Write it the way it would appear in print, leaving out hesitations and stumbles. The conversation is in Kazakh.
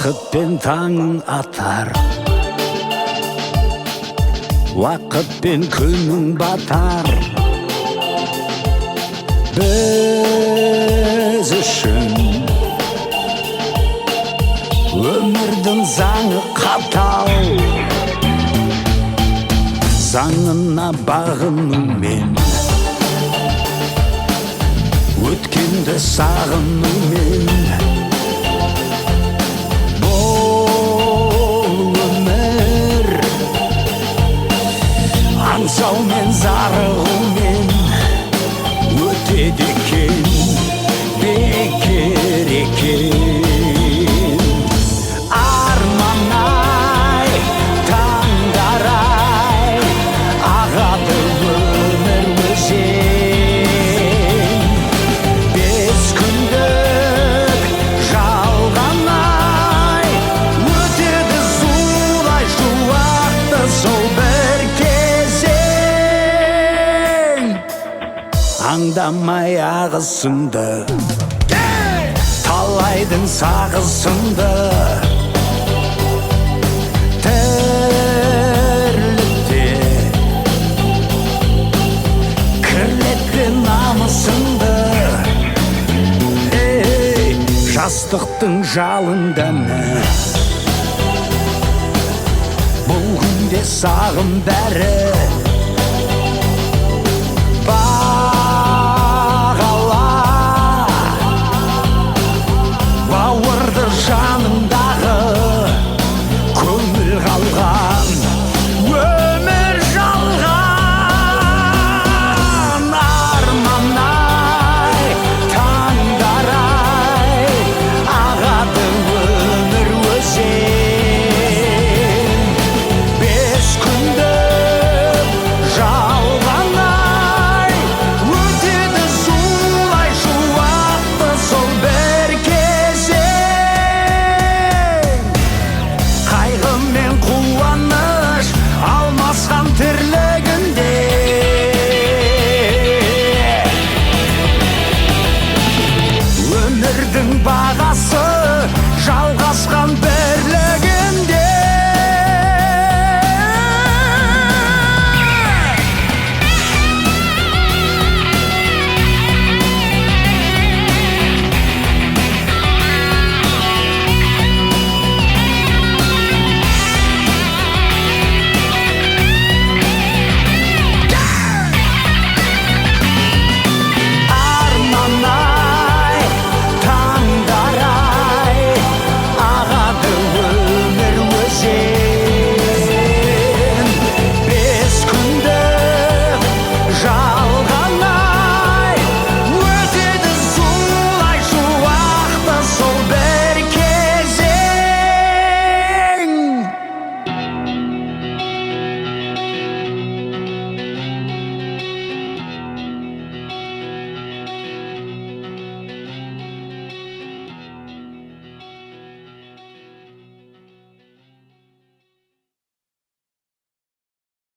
Уақытпен таңың атар, уақытпен күнің батар. Біз үшін өмірдің заңы қатал, заңына бағынумен, өткенді сағынумен. Аңсаумен, зарығумен өтеді екен, бекер екен. Арман-ай, таңдар-ай, ағады өмір өзен. 5 күндік жалған-ай, өтеді зулай шуақты сол бір аңдамай ағысынды, талайдың сағысынды. Тірлікте кірлетті намысынды. Жастықтың жалынданы, бұл күнде сағым бәрі.